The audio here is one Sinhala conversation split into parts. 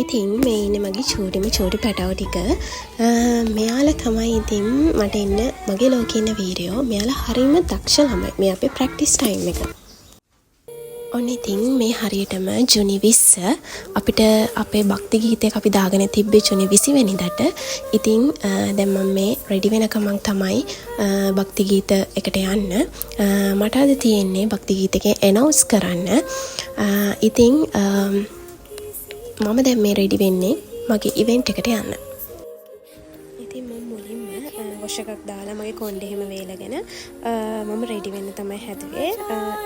ඉතින් මේ ඉන්නේ මගේ චූටි පැටව ටික. මෙයාලා තමයි ඉතින් මට ඉන්න මගේ ලෝකේ ඉන්න වීරයෝ. මෙයාලා හරිම දක්ෂ ළමයි. මේ අපේ ප්‍රැක්ටිස් ටයිම් එක. ඔන්න ඉතින් මේ හරියටම ජුනි 20 අපිට අපේ භක්ති ගීතයක් අපි දාගෙන තිබ්බේ ජුනි 20 වෙනිදාට. ඉතින් දැන් මම මේ රෙඩි වෙනකම් තමයි භක්ති ගීත එකට යන්න. මට අද තියෙන්නේ භක්ති ගීතකේ ඇනවුන්ස් කරන්න. ඉතින් මම දැන් මේ රෙඩි වෙන්නේ මගේ ඉවෙන්ට් එකට යන්න. ඉතින් මම මුලින්ම වොෂ් එකක් දාලා මගේ කොණ්ඩේ එහෙම වේලගෙන මම රෙඩි වෙන්න තමයි හැදුවේ.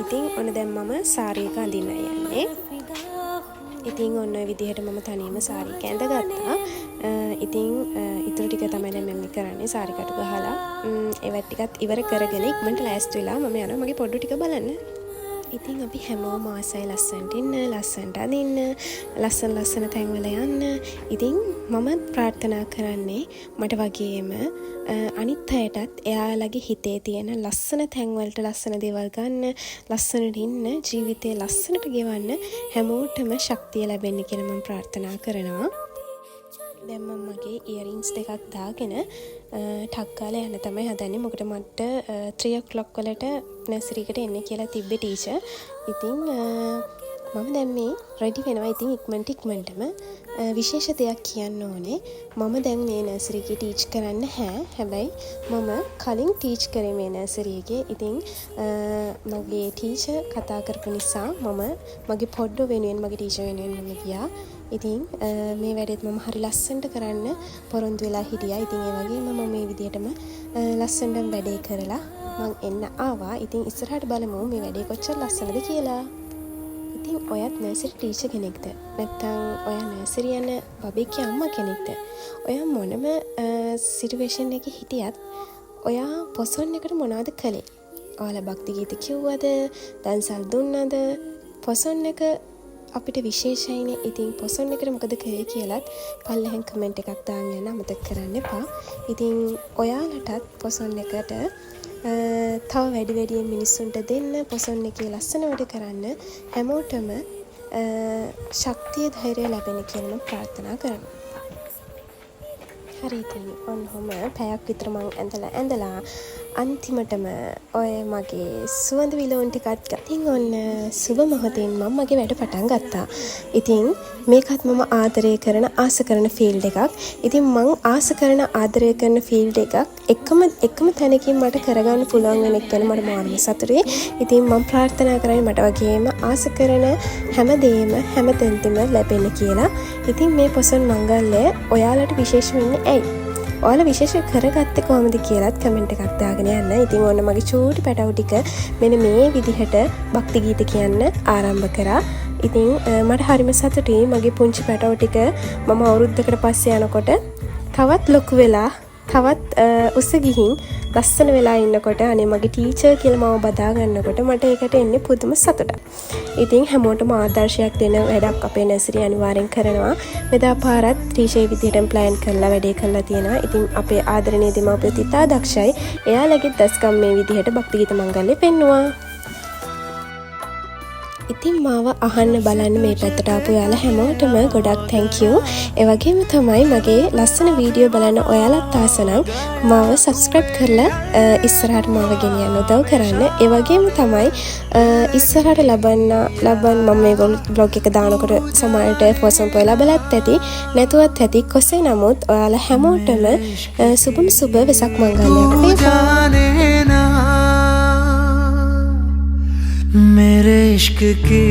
ඉතින් ඔන්න දැන් මම සාරි එක අඳින්න යන්නේ. ඉතින් ඔන්න ඔය විදිහට මම තනියම සාරි එක ඇඳගත්තා. ඉතින් ඊටු ටික තමයි දැන් මම කරන්නේ සාරි කටු ගහලා ඒවත් ටිකත් ඉවර කරගෙන ඉක්මනට ලෑස්ති වෙලා මම යනවා මගේ පොඩ්ඩු ටික බලන්න. ඉතින් අපි හැමෝම ආසයි ලස්සනට ඉන්න, ලස්සනට අඳින්න, ලස්සන තැන්වල යන්න. ඉතින් මම ප්‍රාර්ථනා කරන්නේ මට වගේම අනිත් අයටත් එයාලගේ හිතේ තියෙන ලස්සන තැන්වලට ලස්සන දේවල් ගන්න, ලස්සනට ඉන්න, ජීවිතේ ලස්සනට ගෙවන්න හැමෝටම ශක්තිය ලැබෙන්න කියලා මම ප්‍රාර්ථනා කරනවා. දැන් මම මගේ ඉයරින්ග්ස් දෙකක් දාගෙන ටක් ගාලා යන්න තමයි හදන්නේ. මොකද මට 3 o'clock වලට නර්සරි එකට එන්න කියලා තිබ්බේ ටීචර්. ඉතින් මම දැන් මේ රෙඩි වෙනවා. ඉතින් ඉක්මනටම විශේෂ දෙයක් කියන්න ඕනේ. මම දැන් මේ නර්සරි එකේ ටීච් කරන්න හැබැයි මම කලින් ටීච් කරේ මේ නර්සරි එකේ. ඉතින් මගේ ටීචර් කතා කරපු නිසා මම මගේ පොඩ්ඩ වෙනුවෙන් මගේ ටීචර් වෙනුවෙන් මම ගියා. ඉතින් මේ වැඩේත් මම හරි ලස්සනට කරන්න පොරොන්දු වෙලා හිටියා. ඉතින් ඒ වගේම මම මේ විදිහටම ලස්සනට වැඩේ කරලා මං එන්න ආවා. ඉතින් ඉස්සරහට බලමු මේ වැඩේ කොච්චර ලස්සනද කියලා. ඉතින් ඔයත් නර්සරි ටීචර් කෙනෙක්ද? නැත්නම් ඔයා නර්සරි යන බබෙක්ගේ අම්මා කෙනෙක්ද? ඔයා මොනම සිටුේෂන් එකක හිටියත් ඔයා පොසොන් එකට මොනවද කළේ? ඔයාලා භක්ති ගීත කිව්වද? දන්සල් දුන්නද? පොසොන් එක අපිට විශේෂයිනේ. ඉතින් පොසොන් එකට මොකද කරේ කියලාත් පල්ලෙහෙන් කමෙන්ට් එකක් දාන්න යන්න අමතක කරන්න එපා. ඉතින් ඔයාලටත් පොසොන් එකට තව වැඩියෙන් මිනිස්සුන්ට දෙන්න, පොසොන් එකේ ලස්සන වැඩ කරන්න හැමෝටම ශක්තිය ධෛර්යය ලැබෙන්න කියලා මම ප්‍රාර්ථනා කරනවා. හරි ඉතින් ඔන්නෝම පැයක් විතර මං ඇඳලා අන්තිමටම ඔය මගේ සුවඳ විලවුන් ටිකත් ගතින් ඔන්න සුබ මොහොතින් මම මගේ වැඩ පටන් ගත්තා. ඉතින් මේකත් මම ආදරය කරන ආස කරන ෆීල්ඩ් එකක්. ඉතින් මං ආස කරන ආදරය කරන ෆීල්ඩ් එකක් එකම තැනකින් මට කරගන්න පුළුවන් වෙන එක ගැන මට මාර්ම සතුටුයි. ඉතින් මම ප්‍රාර්ථනා කරන්නේ මට වගේම ආස කරන හැමදේම හැමතැනදීම ලැබෙන්න කියලා. ඉතින් මේ පොසොන් මංගල්‍ය ඔයාලට විශේෂ වෙන්නේ ඇයි? ඔයාලා විශේෂ කරගත්තේ කොහොමද කියලාත් කමෙන්ට් එකක් දාගෙන යන්න. ඉතින් ඔන්න මගේ චූටි පැටවු ටික මෙන්න මේ විදිහට භක්ති ගීත කියන්න ආරම්භ කරා. ඉතින් මට හරිම සතුටුයි මගේ පුංචි පැටවු ටික මම අවුරුද්දකට පස්සේ යනකොට තවත් ලොකු වෙලා තවත් උස ගිහින් ලස්සන වෙලා ඉන්නකොට අනේ මගේ ටීචර් කියලා මම බදා ගන්නකොට මට ඒකට එන්නේ පුදුම සතුටක්. ඉතින් හැමෝටම ආදර්ශයක් දෙන වැඩක් අපේ නර්සරි අනිවාර්යෙන් කරනවා. මෙදා පාරත් ටීචර් විදිහටම ප්ලෑන් කරලා වැඩේ කරලා තියෙනවා. ඉතින් අපේ ආදරණීය දෙමාපියෝ තිතා දක්ෂයි. එයාලගේ දස්කම් මේ විදිහට භක්ති ගීත මංගල්‍ය පෙන්නුවා. ඉතින් මාව අහන්න බලන්න මේ පැත්තට ආපු ඔයාලා හැමෝටම ගොඩක් thank you. ඒ වගේම තමයි මගේ ලස්සන වීඩියෝ බලන්න ඔයාලත් ආසනම් මාව subscribe කරලා ඉස්සරහට මාව ගෙනියන්න උදව් කරන්න. ඒ වගේම තමයි ඉස්සරහට ලබන්න මම මේ vlog එක දානකොට සමහරට පොසොන් පොය ලැබලත් ඇති නැතුවත් ඇති. කොසේ නමුත් ඔයාලා හැමෝටම සුබම සුබ වෙසක් මංගල්‍යයක් වේවා. मेरे इश्क की